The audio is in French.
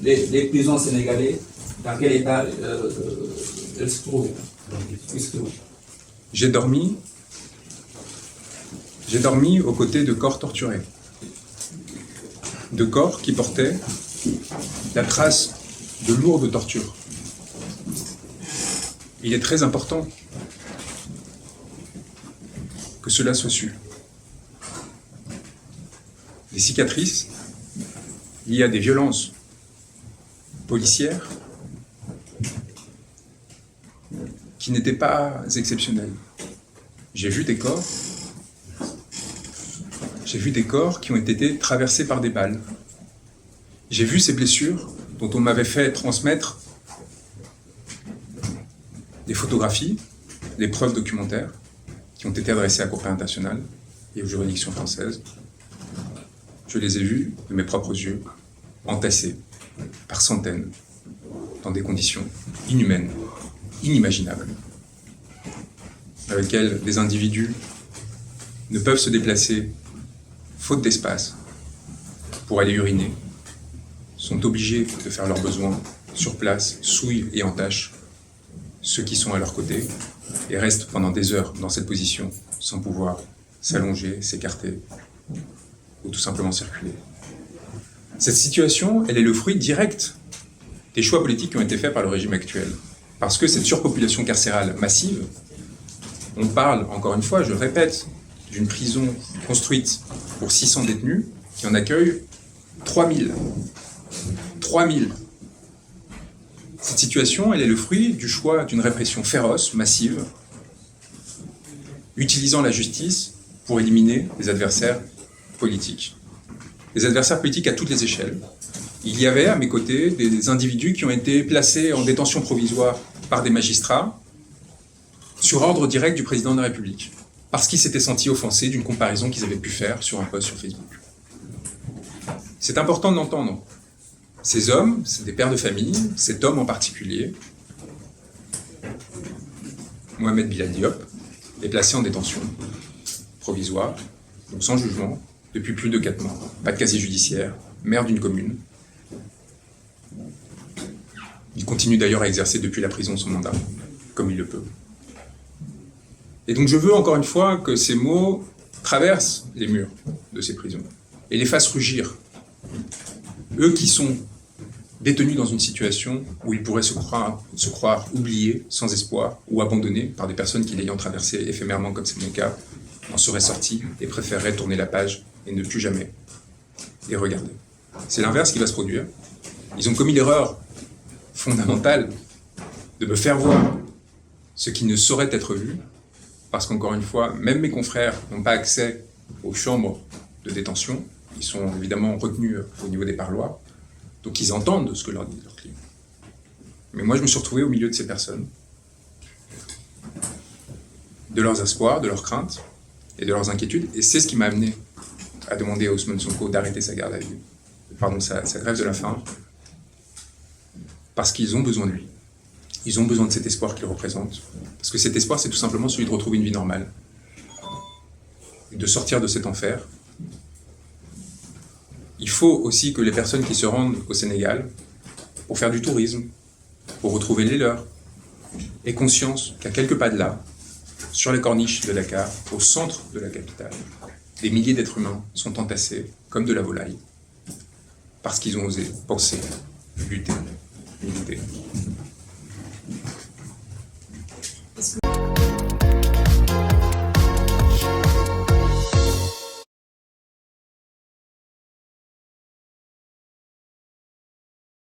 les prisons sénégalaises, dans quel état elles se trouvent. J'ai dormi aux côtés de corps torturés, de corps qui portaient la trace de lourdes tortures. Il est très important que cela soit su. Des cicatrices liées à des violences policières qui n'étaient pas exceptionnelles. J'ai vu des corps qui ont été traversés par des balles. J'ai vu ces blessures dont on m'avait fait transmettre des photographies, des preuves documentaires qui ont été adressées à la Cour pénale internationale et aux juridictions françaises. Je les ai vus de mes propres yeux, entassés par centaines, dans des conditions inhumaines, inimaginables, avec lesquelles des individus ne peuvent se déplacer faute d'espace pour aller uriner, sont obligés de faire leurs besoins sur place, souillent et entachent ceux qui sont à leur côté et restent pendant des heures dans cette position sans pouvoir s'allonger, s'écarter ou tout simplement circuler. Cette situation, elle est le fruit direct des choix politiques qui ont été faits par le régime actuel. Parce que cette surpopulation carcérale massive, on parle, encore une fois, je le répète, d'une prison construite pour 600 détenus qui en accueille 3000. 3000. Cette situation, elle est le fruit du choix d'une répression féroce, massive, utilisant la justice pour éliminer les adversaires politiques. Les adversaires politiques à toutes les échelles. Il y avait à mes côtés des individus qui ont été placés en détention provisoire par des magistrats sur ordre direct du président de la République, parce qu'ils s'étaient sentis offensés d'une comparaison qu'ils avaient pu faire sur un post sur Facebook. C'est important de l'entendre. Ces hommes, c'est des pères de famille, cet homme en particulier, Mohamed Bilal Diop, est placé en détention provisoire, donc sans jugement, depuis plus de 4 mois. Pas de casier judiciaire, maire d'une commune. Il continue d'ailleurs à exercer depuis la prison son mandat, comme il le peut. Et donc je veux encore une fois que ces mots traversent les murs de ces prisons et les fassent rugir. Eux qui sont détenus dans une situation où ils pourraient se croire oubliés, sans espoir, ou abandonnés par des personnes qui, l'ayant traversé éphémèrement comme c'est mon cas, en seraient sortis et préféreraient tourner la page et ne plus jamais les regarder. C'est l'inverse qui va se produire. Ils ont commis l'erreur fondamentale de me faire voir ce qui ne saurait être vu, parce qu'encore une fois, même mes confrères n'ont pas accès aux chambres de détention. Ils sont évidemment retenus au niveau des parloirs, donc ils entendent ce que leur disent leurs clients. Mais moi, je me suis retrouvé au milieu de ces personnes, de leurs espoirs, de leurs craintes et de leurs inquiétudes, et c'est ce qui m'a amené à demander à Ousmane Sonko d'arrêter sa garde à vue, sa grève de la faim, parce qu'ils ont besoin de lui. Ils ont besoin de cet espoir qu'il représente. Parce que cet espoir, c'est tout simplement celui de retrouver une vie normale. Et de sortir de cet enfer. Il faut aussi que les personnes qui se rendent au Sénégal pour faire du tourisme, pour retrouver les leurs, aient conscience qu'à quelques pas de là, sur les corniches de Dakar, au centre de la capitale, des milliers d'êtres humains sont entassés comme de la volaille, parce qu'ils ont osé penser, lutter, militer.